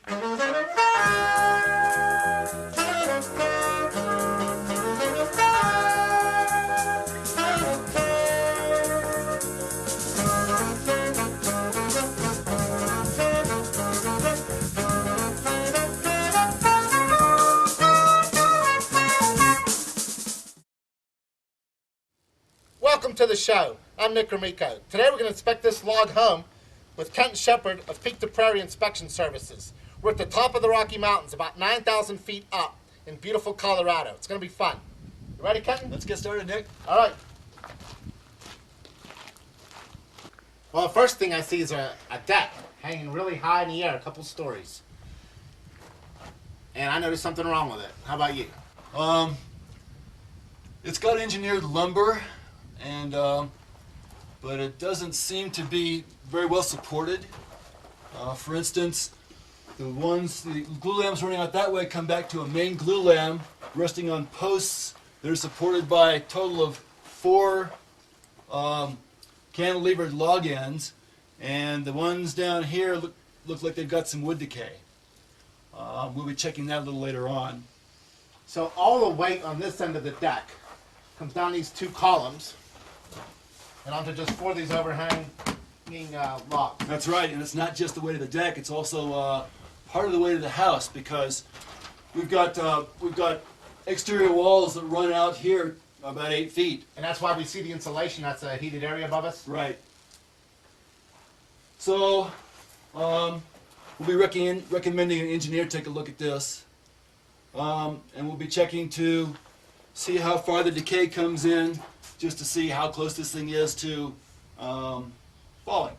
Welcome to the show. I'm Nick Gromicko. Today we're going to inspect this log home with Kent Shepard of Peak to Prairie Inspection Services. We're at the top of the Rocky Mountains, about 9,000 feet up in beautiful Colorado. It's going to be fun. You ready, Kenton? Let's get started, Nick. All right. Well, the first thing I see is a deck hanging really high in the air, a couple stories. And I noticed something wrong with it. How about you? It's got engineered lumber, and but it doesn't seem to be very well supported. For instance, the glue lambs running out that way come back to a main glue lamb resting on posts that are supported by a total of 4 cantilevered log ends, and the ones down here look like they've got some wood decay. We'll be checking that a little later on. So all the weight on this end of the deck comes down these 2 columns and onto just 4 of these overhanging logs. That's right, and it's not just the weight of the deck; it's also part of the weight of the house, because we've got exterior walls that run out here about 8 feet. And that's why we see the insulation. That's a heated area above us. Right. So we'll be recommending an engineer take a look at this, and we'll be checking to see how far the decay comes in, just to see how close this thing is to falling.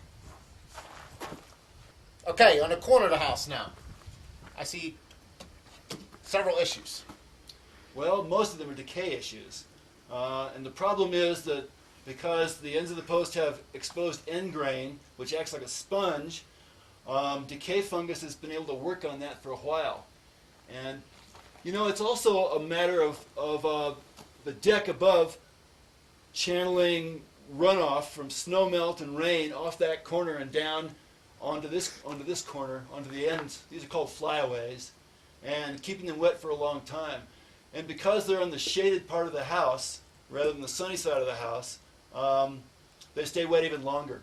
Okay, on the corner of the house now, I see several issues. Well, most of them are decay issues. And the problem is that because the ends of the post have exposed end grain, which acts like a sponge, decay fungus has been able to work on that for a while. And, you know, it's also a matter of the deck above channeling runoff from snow melt and rain off that corner and down onto this corner, onto the ends. These are called flyaways, and keeping them wet for a long time. And because they're on the shaded part of the house rather than the sunny side of the house, they stay wet even longer.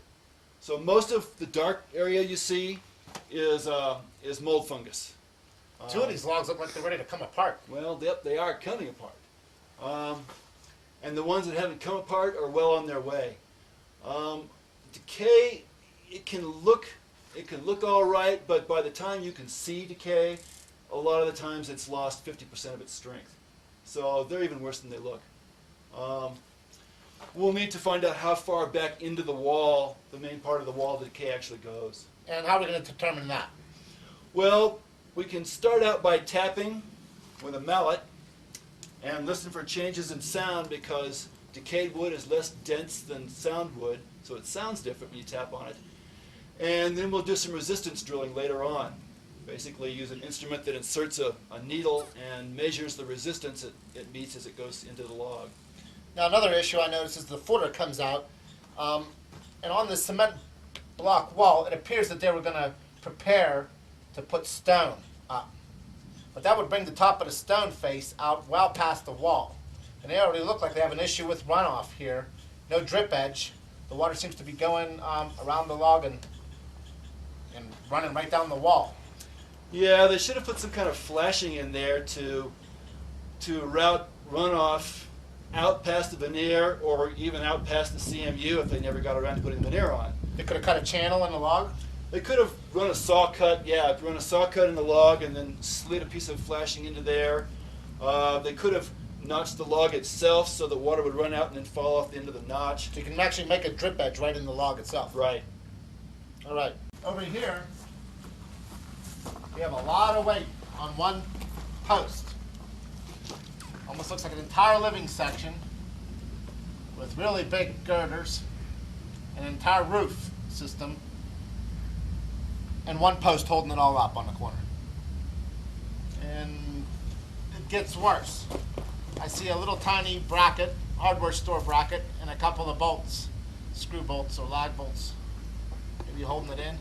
So most of the dark area you see is mold fungus. 2 of these logs look like they're ready to come apart. Well, yep, they are coming apart. And the ones that haven't come apart are well on their way. Decay, it can look all right, but by the time you can see decay, a lot of the times it's lost 50% of its strength. So they're even worse than they look. We'll need to find out how far back into the wall, the main part of the wall, the decay actually goes. And how are we going to determine that? Well, we can start out by tapping with a mallet and listen for changes in sound, because decayed wood is less dense than sound wood, so it sounds different when you tap on it. And then we'll do some resistance drilling later on. Basically use an instrument that inserts a needle and measures the resistance it meets as it goes into the log. Now, another issue I noticed is the footer comes out, and on the cement block wall, it appears that they were going to prepare to put stone up. But that would bring the top of the stone face out well past the wall. And they already look like they have an issue with runoff here. No drip edge. The water seems to be going around the log and running right down the wall. Yeah, they should have put some kind of flashing in there to route runoff out past the veneer, or even out past the CMU if they never got around to putting the veneer on. They could have cut a channel in the log? They could have run a saw cut, run a saw cut in the log and then slid a piece of flashing into there. They could have notched the log itself so that water would run out and then fall off the end of the notch. So you can actually make a drip edge right in the log itself. Right. All right. Over here, we have a lot of weight on one post. Almost looks like an entire living section with really big girders, an entire roof system, and one post holding it all up on the corner. And it gets worse. I see a little tiny bracket, hardware store bracket, and a couple of bolts, screw bolts or lag bolts. Maybe holding it in?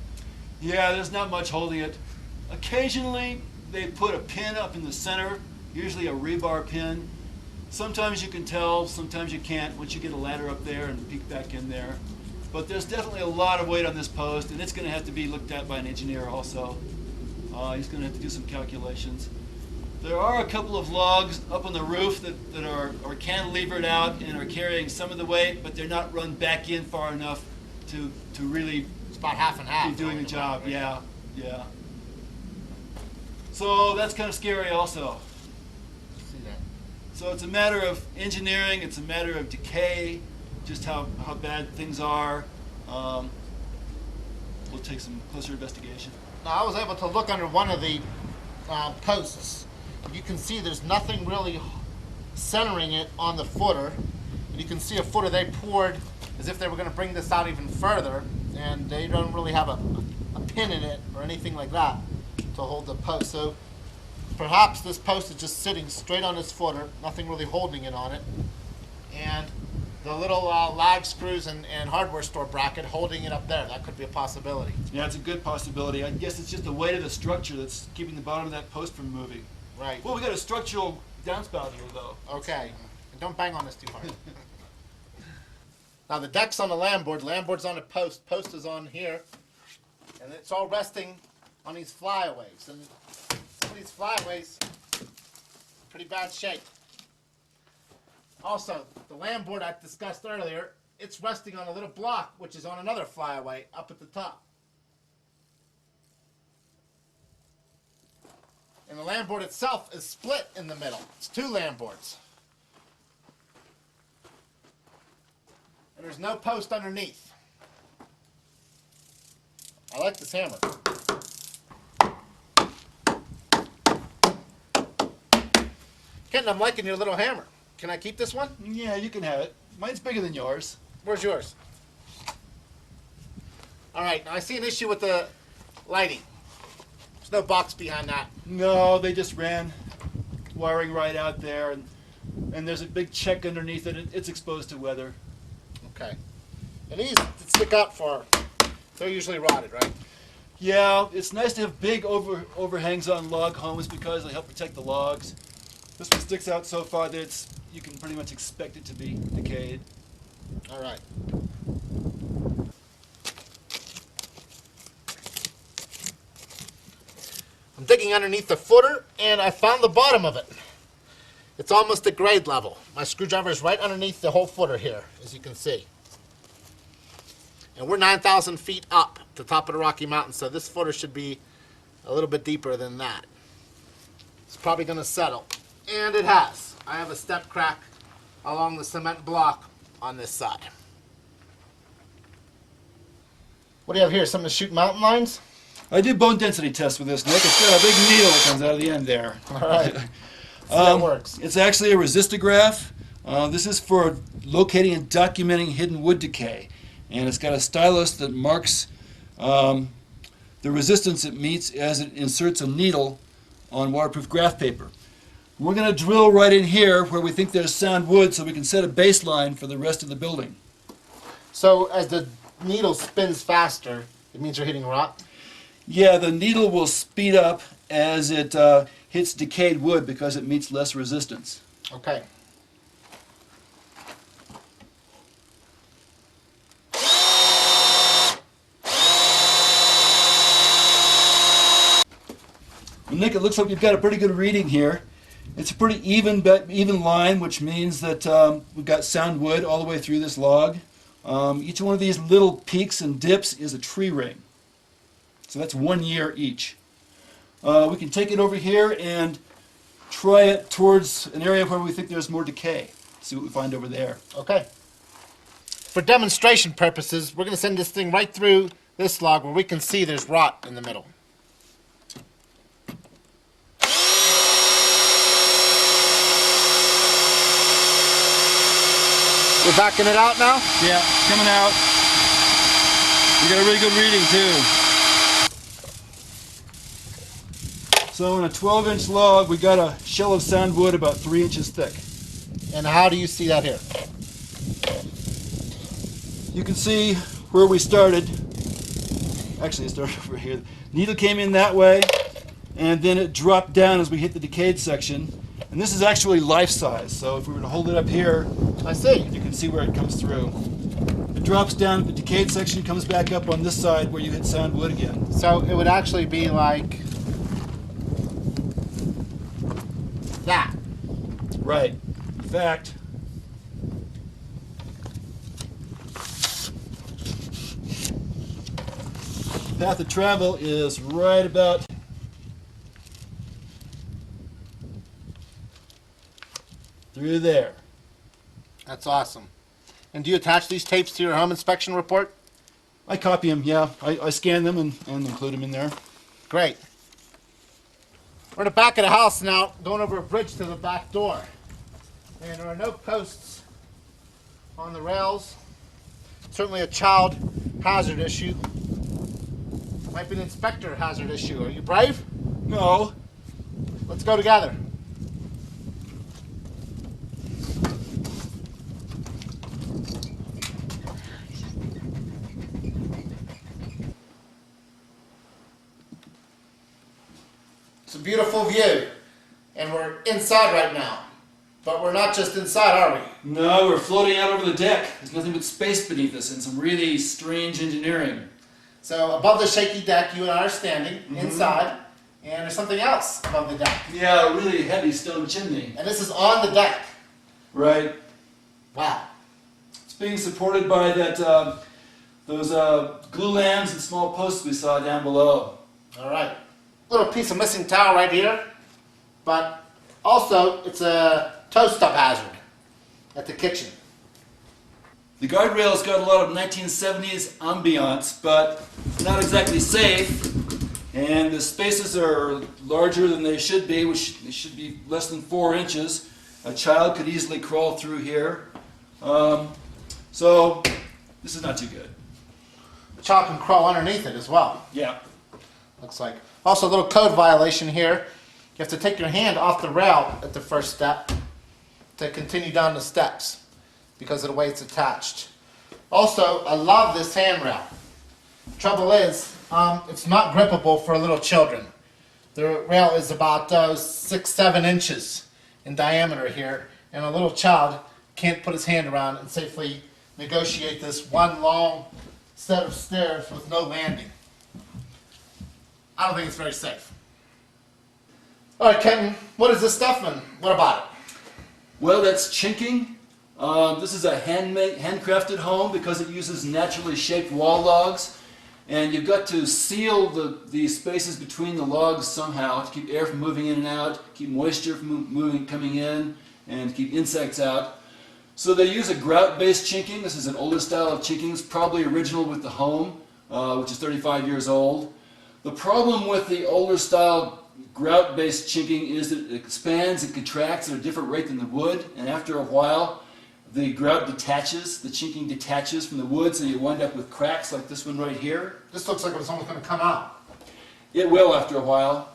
Yeah, there's not much holding it. Occasionally they put a pin up in the center, usually a rebar pin. Sometimes you can tell, sometimes you can't once you get a ladder up there and peek back in there. But there's definitely a lot of weight on this post, and it's going to have to be looked at by an engineer also. He's going to have to do some calculations. There are a couple of logs up on the roof that are cantilevered out and are carrying some of the weight, but they're not run back in far enough to really It's about half and half. be doing the job. Yeah. So that's kind of scary also. See that? So it's a matter of engineering, it's a matter of decay, just how bad things are. We'll take some closer investigation. Now, I was able to look under one of the posts. You can see there's nothing really centering it on the footer. And you can see a footer they poured as if they were going to bring this out even further, and they don't really have a pin in it or anything like that to hold the post. So perhaps this post is just sitting straight on its footer, nothing really holding it on it, and the little lag screws and hardware store bracket holding it up there. That could be a possibility. Yeah, it's a good possibility. I guess it's just the weight of the structure that's keeping the bottom of that post from moving. Right. Well, we got a structural downspout here, though. Okay. And don't bang on this too hard. Now the deck's on the landboard's on the post is on here, and it's all resting on these flyaways. And some of these flyaways are pretty bad shape. Also, the landboard I discussed earlier, it's resting on a little block, which is on another flyaway up at the top. And the landboard itself is split in the middle. It's two landboards. And there's no post underneath. I like this hammer. Kenton, I'm liking your little hammer. Can I keep this one? Yeah, you can have it. Mine's bigger than yours. Where's yours? All right, now I see an issue with the lighting. There's no box behind that. No, they just ran wiring right out there, and there's a big check underneath it. It's exposed to weather. Okay. And these that stick out far, they're usually rotted, right? Yeah, it's nice to have big overhangs on log homes because they help protect the logs. This one sticks out so far that you can pretty much expect it to be decayed. All right. I'm digging underneath the footer, and I found the bottom of it. It's almost at grade level. My screwdriver is right underneath the whole footer here, as you can see. And we're 9,000 feet up at the top of the Rocky Mountains, so this footer should be a little bit deeper than that. It's probably going to settle. And it has. I have a step crack along the cement block on this side. What do you have here? Something to shoot mountain lines? I did bone density tests with this, Nick. It's got a big needle that comes out of the end there. All right. So that works. It's actually a resistograph. This is for locating and documenting hidden wood decay. And it's got a stylus that marks the resistance it meets as it inserts a needle on waterproof graph paper. We're going to drill right in here where we think there's sound wood so we can set a baseline for the rest of the building. So as the needle spins faster, it means you're hitting rot? Yeah, the needle will speed up as it hits decayed wood because it meets less resistance. Okay. Well, Nick, it looks like we've got a pretty good reading here. It's a pretty even line, which means that we've got sound wood all the way through this log. Each one of these little peaks and dips is a tree ring. So that's 1 year each. We can take it over here and try it towards an area where we think there's more decay. See what we find over there. Okay. For demonstration purposes, we're going to send this thing right through this log where we can see there's rot in the middle. We're backing it out now? Yeah, it's coming out. We got a really good reading too. So in a 12-inch log, we got a shell of sound wood about 3 inches thick. And how do you see that here? You can see where we started. Actually, it started over here. Needle came in that way, and then it dropped down as we hit the decayed section. And this is actually life size, so if we were to hold it up here, I see. you can see where it comes through. It drops down at the decayed section, comes back up on this side where you hit sound wood again. So it would actually be like that. Right. In fact, the path of travel is right about through there. That's awesome. And do you attach these tapes to your home inspection report? I copy them, yeah. I scan them and include them in there. Great. We're in the back of the house now, going over a bridge to the back door. And there are no posts on the rails. Certainly a child hazard issue. Might be an inspector hazard issue. Are you brave? No. Let's go together. It's a beautiful view, and we're inside right now. But we're not just inside, are we? No, we're floating out over the deck. There's nothing but space beneath us and some really strange engineering. So above the shaky deck, you and I are standing inside, and there's something else above the deck. Yeah, a really heavy stone chimney. And this is on the deck. Right. Wow. It's being supported by that those glue lamps and small posts we saw down below. All right. Little piece of missing towel right here, but also it's a toast up hazard at the kitchen. The guardrail's got a lot of 1970s ambiance, but not exactly safe. And the spaces are larger than they should be, which they should be less than 4 inches. A child could easily crawl through here. So this is not too good. The child can crawl underneath it as well. Yeah. Looks like. Also, a little code violation here. You have to take your hand off the rail at the first step to continue down the steps because of the way it's attached. Also, I love this handrail. Trouble is, it's not grippable for little children. The rail is about 6-7 inches in diameter here, and a little child can't put his hand around and safely negotiate this one long set of stairs with no landing. I don't think it's very safe. All right, Kenton, what is this stuff and what about it? Well, that's chinking. This is a handcrafted home because it uses naturally shaped wall logs. And you've got to seal the spaces between the logs somehow to keep air from moving in and out, keep moisture from coming in, and keep insects out. So they use a grout-based chinking. This is an older style of chinking. It's probably original with the home, which is 35 years old. The problem with the older style grout-based chinking is that it expands and contracts at a different rate than the wood, and after a while the grout detaches, the chinking detaches from the wood, so you wind up with cracks like this one right here. This looks like it's almost going to come out. It will after a while.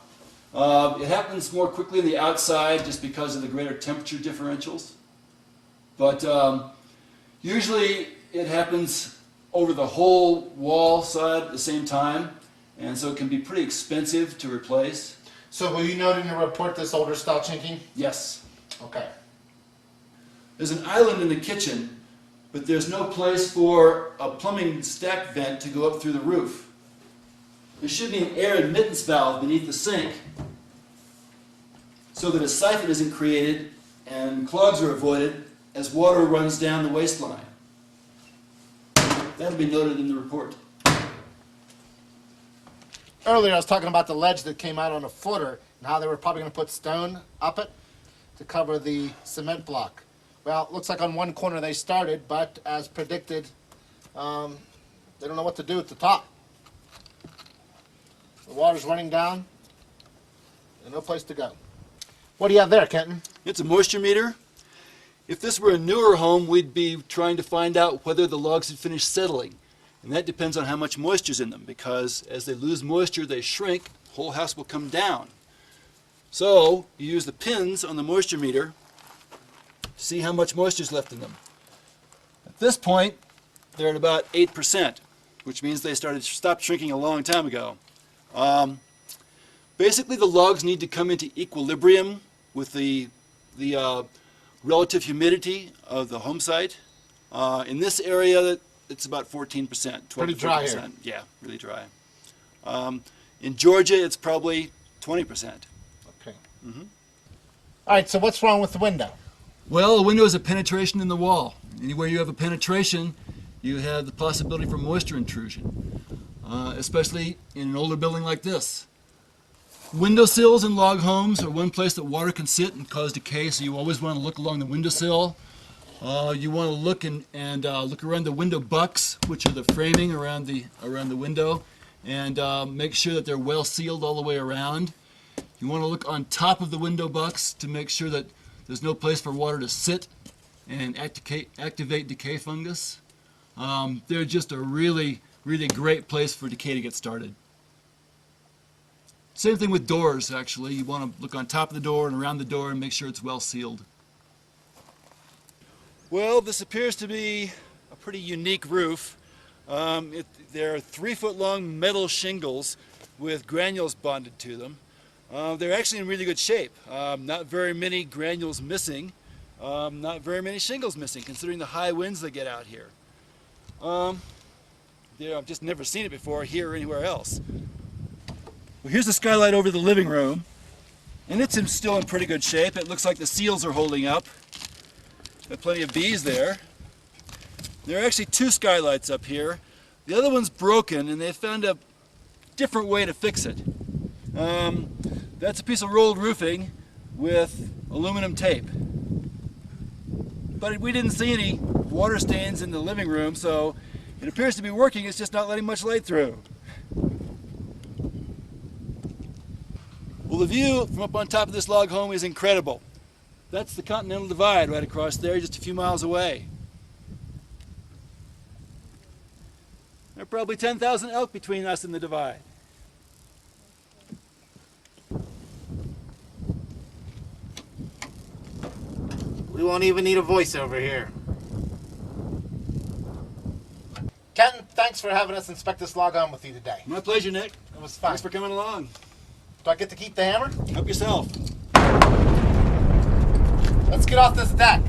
It happens more quickly on the outside just because of the greater temperature differentials. But usually it happens over the whole wall side at the same time, and so it can be pretty expensive to replace. So will you note in your report this older style chinking? Yes. Okay. There's an island in the kitchen, but there's no place for a plumbing stack vent to go up through the roof. There should be an air admittance valve beneath the sink so that a siphon isn't created and clogs are avoided as water runs down the waistline. That'll be noted in the report. Earlier I was talking about the ledge that came out on a footer and how they were probably going to put stone up it to cover the cement block. Well, it looks like on one corner they started, but as predicted, they don't know what to do at the top. The water's running down, and no place to go. What do you have there, Kenton? It's a moisture meter. If this were a newer home, we'd be trying to find out whether the logs had finished settling. And that depends on how much moisture's in them, because as they lose moisture, they shrink, the whole house will come down. So, you use the pins on the moisture meter to see how much moisture's left in them. At this point, they're at about 8%, which means they stopped shrinking a long time ago. Basically, the logs need to come into equilibrium with the relative humidity of the home site. In this area, it's about 14%, 12 Pretty to dry 14%. here. Yeah, really dry. In Georgia, it's probably 20%. Okay. All right, so what's wrong with the window? Well, a window is a penetration in the wall. Anywhere you have a penetration, you have the possibility for moisture intrusion, especially in an older building like this. Windowsills in log homes are one place that water can sit and cause decay, so you always want to look along the windowsill. You want to look and look around the window bucks, which are the framing around the window, and make sure that they're well sealed all the way around. You want to look on top of the window bucks to make sure that there's no place for water to sit and activate decay fungus. They're just a really, really great place for decay to get started. Same thing with doors, actually. You want to look on top of the door and around the door and make sure it's well sealed. Well, this appears to be a pretty unique roof. They're 3-foot-long metal shingles with granules bonded to them. They're actually in really good shape. Not very many granules missing. Not very many shingles missing, considering the high winds that get out here. I've just never seen it before here or anywhere else. Well, here's the skylight over the living room, and it's still in pretty good shape. It looks like the seals are holding up. Got plenty of bees there. There are actually 2 skylights up here. The other one's broken, and they found a different way to fix it. That's a piece of rolled roofing with aluminum tape. But we didn't see any water stains in the living room, so it appears to be working. It's just not letting much light through. Well, the view from up on top of this log home is incredible. That's the Continental Divide right across there, just a few miles away. There are probably 10,000 elk between us and the divide. We won't even need a voiceover here. Ken, thanks for having us inspect this log home with you today. My pleasure, Nick. It was fun. Thanks for coming along. Do I get to keep the hammer? Help yourself. Let's get off this deck.